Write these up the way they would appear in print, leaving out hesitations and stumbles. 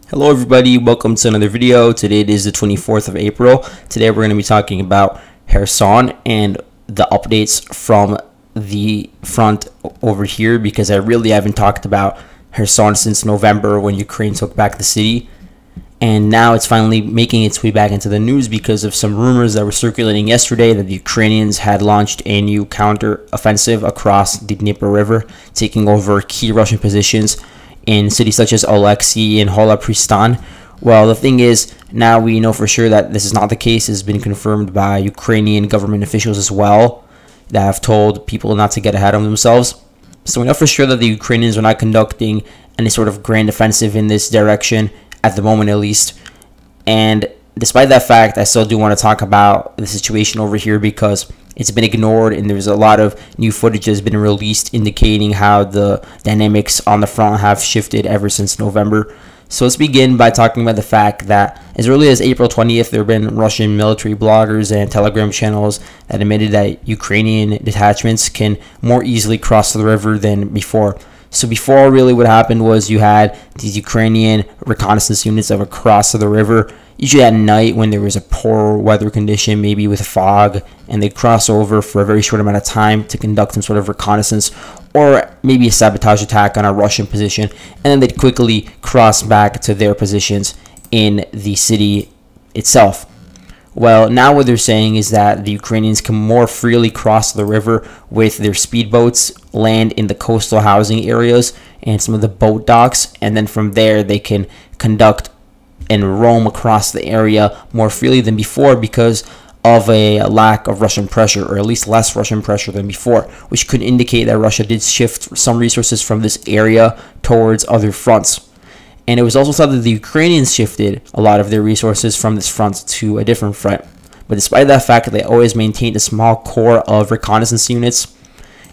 Hello everybody, welcome to another video. Today it is the 24th of April. Today we're going to be talking about Kherson and the updates from the front over here, because I really haven't talked about Kherson since November when Ukraine took back the city. And now it's finally making its way back into the news because of some rumors that were circulating yesterday that the Ukrainians had launched a new counter-offensive across the Dnieper River, taking over key Russian positions in cities such as Oleksiy and Holopristan. Well, the thing is, now we know for sure that this is not the case. It's been confirmed by Ukrainian government officials as well that have told people not to get ahead of themselves. So we know for sure that the Ukrainians are not conducting any sort of grand offensive in this direction, at the moment at least. And despite that fact, I still do want to talk about the situation over here because it's been ignored, and there's a lot of new footage that's been released indicating how the dynamics on the front have shifted ever since November. So let's begin by talking about the fact that as early as April 20th, there have been Russian military bloggers and Telegram channels that admitted that Ukrainian detachments can more easily cross the river than before. So before, really what happened was you had these Ukrainian reconnaissance units that would cross the river, usually at night when there was a poor weather condition, maybe with fog, and they'd cross over for a very short amount of time to conduct some sort of reconnaissance or maybe a sabotage attack on a Russian position, and then they'd quickly cross back to their positions in the city itself. Well, now what they're saying is that the Ukrainians can more freely cross the river with their speedboats, land in the coastal housing areas and some of the boat docks, and then from there they can conduct and roam across the area more freely than before because of a lack of Russian pressure, or at least less Russian pressure than before, which could indicate that Russia did shift some resources from this area towards other fronts. And it was also thought that the Ukrainians shifted a lot of their resources from this front to a different front. But despite that fact, they always maintained a small core of reconnaissance units,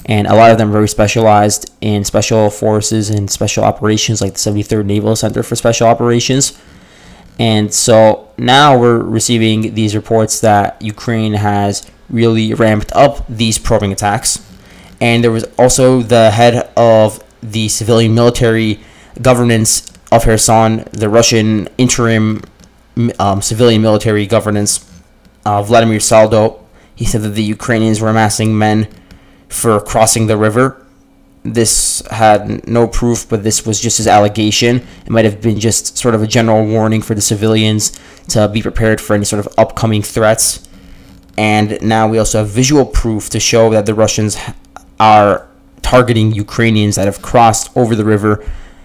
and a lot of them very specialized in special forces and special operations, like the 73rd Naval Center for Special Operations. And so now we're receiving these reports that Ukraine has really ramped up these probing attacks. And there was also the head of the civilian military governance of Kherson, the Russian interim civilian military governance, Vladimir Saldo. He said that the Ukrainians were amassing men for crossing the river. This had no proof, but this was just his allegation. It might have been just sort of a general warning for the civilians to be prepared for any sort of upcoming threats. And now we also have visual proof to show that the Russians are targeting Ukrainians that have crossed over the river,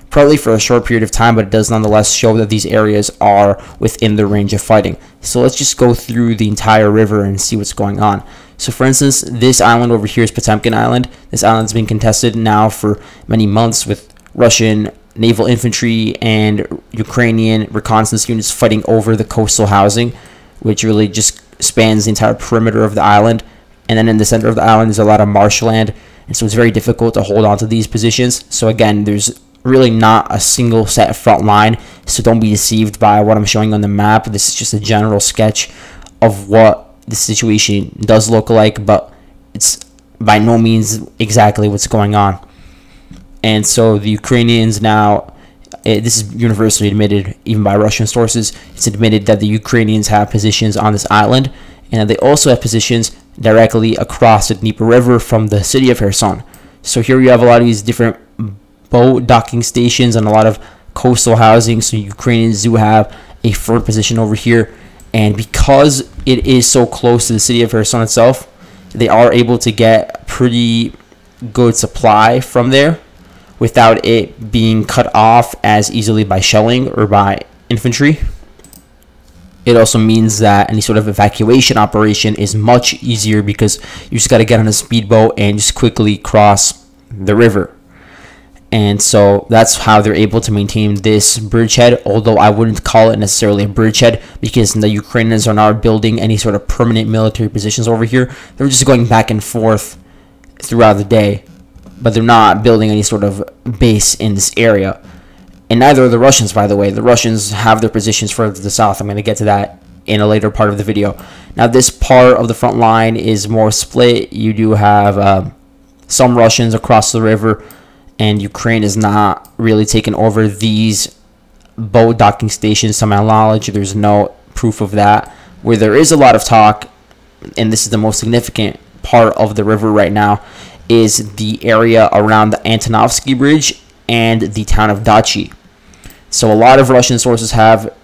probably for a short period of time, but it does nonetheless show that these areas are within the range of fighting. So let's just go through the entire river and see what's going on. So for instance, this island over here is Potemkin Island. This island's been contested now for many months with Russian naval infantry and Ukrainian reconnaissance units fighting over the coastal housing, which really just spans the entire perimeter of the island. And then in the center of the island is a lot of marshland, and so it's very difficult to hold on to these positions. So again, there's really not a single set front line, so don't be deceived by what I'm showing on the map. This is just a general sketch of what the situation does look like, but it's by no means exactly what's going on. And so the Ukrainians now, this is universally admitted, even by Russian sources, it's admitted that the Ukrainians have positions on this island, and that they also have positions directly across the Dnieper River from the city of Kherson. So here you have a lot of these different boat docking stations and a lot of coastal housing, so Ukrainians do have a firm position over here. And because it is so close to the city of Kherson itself, they are able to get pretty good supply from there without it being cut off as easily by shelling or by infantry. It also means that any sort of evacuation operation is much easier because you just got to get on a speedboat and just quickly cross the river. And so that's how they're able to maintain this bridgehead, although I wouldn't call it necessarily a bridgehead because the Ukrainians are not building any sort of permanent military positions over here. They're just going back and forth throughout the day, but they're not building any sort of base in this area. And neither are the Russians, by the way. The Russians have their positions further to the south. I'm going to get to that in a later part of the video. Now, this part of the front line is more split. You do have some Russians across the river, and Ukraine is not really taken over these boat docking stations. To my knowledge, there's no proof of that. Where there is a lot of talk, and this is the most significant part of the river right now, is the area around the Antonovsky Bridge and the town of Dachi. So a lot of Russian sources have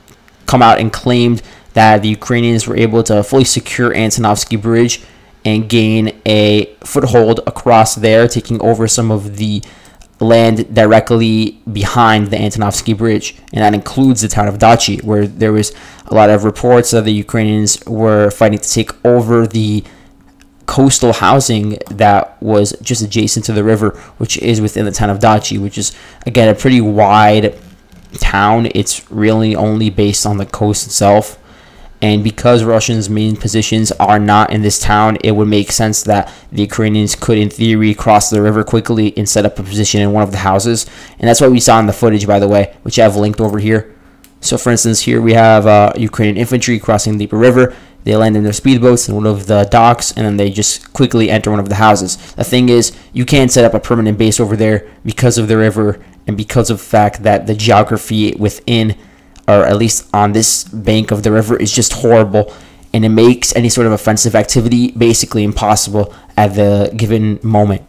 come out and claimed that the Ukrainians were able to fully secure Antonovsky Bridge and gain a foothold across there, taking over some of the land directly behind the Antonovsky Bridge, and that includes the town of Dachi, where there was a lot of reports that the Ukrainians were fighting to take over the coastal housing that was just adjacent to the river, which is within the town of Dachi, which is, again, a pretty wide town. It's really only based on the coast itself. And because Russians' main positions are not in this town, it would make sense that the Ukrainians could, in theory, cross the river quickly and set up a position in one of the houses. And that's what we saw in the footage, by the way, which I have linked over here. So, for instance, here we have Ukrainian infantry crossing the river. They land in their speedboats in one of the docks, and then they just quickly enter one of the houses. The thing is, you can't set up a permanent base over there because of the river and because of the fact that the geography within, or at least on this bank of the river, is just horrible, and it makes any sort of offensive activity basically impossible at the given moment.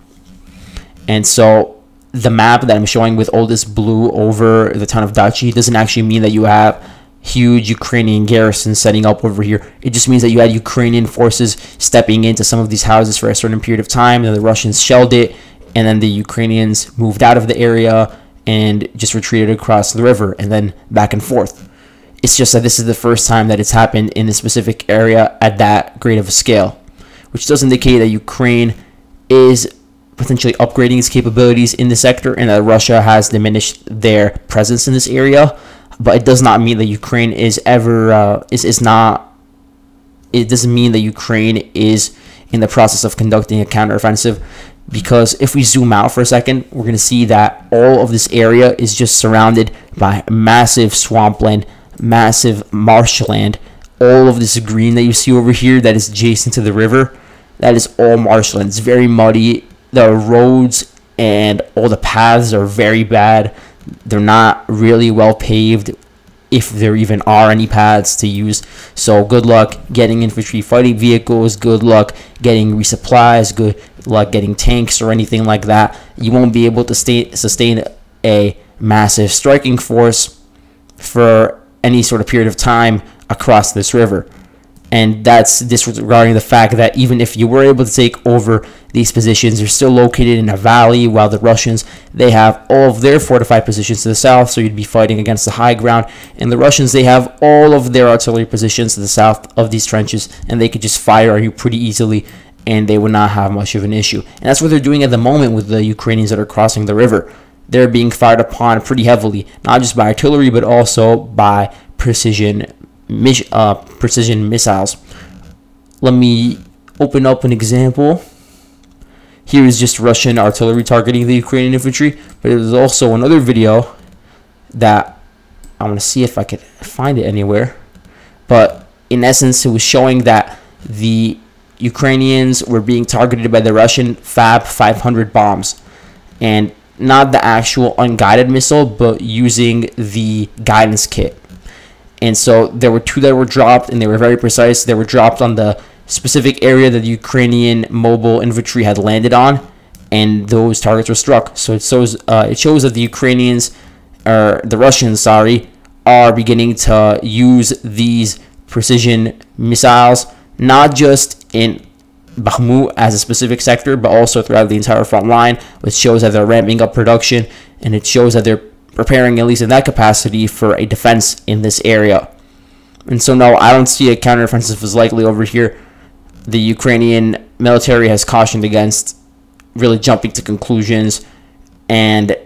And so the map that I'm showing with all this blue over the town of Dachi doesn't actually mean that you have huge Ukrainian garrisons setting up over here. It just means that you had Ukrainian forces stepping into some of these houses for a certain period of time, and the Russians shelled it, and then the Ukrainians moved out of the area and just retreated across the river and then back and forth. It's just that this is the first time that it's happened in this specific area at that great of a scale, which does indicate that Ukraine is potentially upgrading its capabilities in the sector and that Russia has diminished their presence in this area. But it does not mean that Ukraine is ever is not. It doesn't mean that Ukraine is in the process of conducting a counteroffensive, because if we zoom out for a second, we're going to see that all of this area is just surrounded by massive swampland, massive marshland. All of this green that you see over here that is adjacent to the river, that is all marshland. It's very muddy. The roads and all the paths are very bad. They're not really well paved, if there even are any paths to use. So good luck getting infantry fighting vehicles, good luck getting resupplies, good luck getting tanks or anything like that. You won't be able to sustain a massive striking force for any sort of period of time across this river. And that's disregarding the fact that even if you were able to take over these positions, they're still located in a valley, while the Russians, they have all of their fortified positions to the south, so you'd be fighting against the high ground. And the Russians, they have all of their artillery positions to the south of these trenches, and they could just fire on you pretty easily, and they would not have much of an issue. And that's what they're doing at the moment with the Ukrainians that are crossing the river. They're being fired upon pretty heavily, not just by artillery, but also by precision missiles. Let me open up an example. Here is just Russian artillery targeting the Ukrainian infantry, but there's also another video that I want to see if I could find it anywhere. But in essence, it was showing that the Ukrainians were being targeted by the Russian Fab 500 bombs, and not the actual unguided missile, but using the guidance kit. And so there were two that were dropped, and they were very precise. They were dropped on the specific area that the Ukrainian mobile infantry had landed on, and those targets were struck. So it shows that the Ukrainians, or the Russians, sorry, are beginning to use these precision missiles, not just in Bakhmut as a specific sector, but also throughout the entire front line, which shows that they're ramping up production, and it shows that they're preparing, at least in that capacity, for a defense in this area. And so no, I don't see a counteroffensive as likely over here. The Ukrainian military has cautioned against really jumping to conclusions and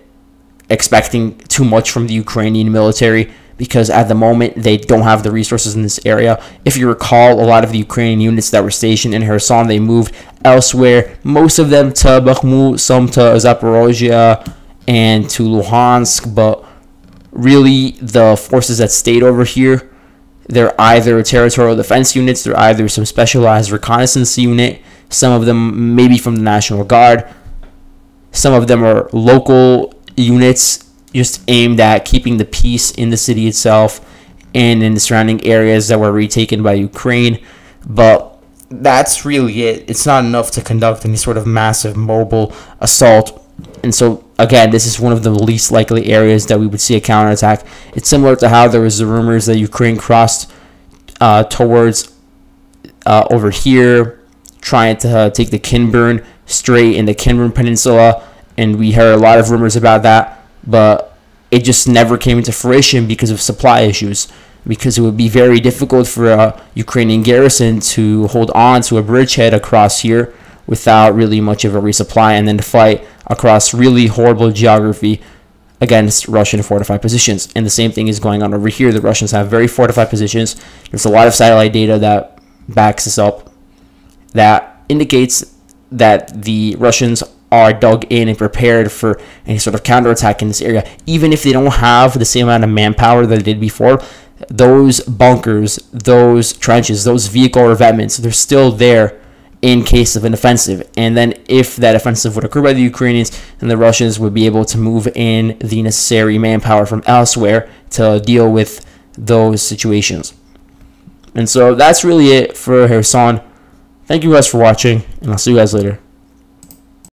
expecting too much from the Ukrainian military, because at the moment they don't have the resources in this area. If you recall, a lot of the Ukrainian units that were stationed in Kherson, they moved elsewhere, most of them to Bakhmut, some to Zaporozhye and to Luhansk, but really the forces that stayed over here, they're either territorial defense units, they're either some specialized reconnaissance unit, some of them maybe from the National Guard, some of them are local units just aimed at keeping the peace in the city itself and in the surrounding areas that were retaken by Ukraine. But that's really it. It's not enough to conduct any sort of massive mobile assault. And so, again, this is one of the least likely areas that we would see a counterattack. It's similar to how there was the rumors that Ukraine crossed towards over here, trying to take the Kinburn Strait in the Kinburn Peninsula. And we heard a lot of rumors about that, but it just never came into fruition because of supply issues. Because it would be very difficult for a Ukrainian garrison to hold on to a bridgehead across here without really much of a resupply, and then to fight across really horrible geography against Russian fortified positions. And the same thing is going on over here. The Russians have very fortified positions. There's a lot of satellite data that backs this up, that indicates that the Russians are dug in and prepared for any sort of counterattack in this area. Even if they don't have the same amount of manpower that they did before, those bunkers, those trenches, those vehicle revetments, they're still there in case of an offensive. And then if that offensive would occur by the Ukrainians, then the Russians would be able to move in the necessary manpower from elsewhere to deal with those situations. And so that's really it for Kherson. Thank you guys for watching, and I'll see you guys later.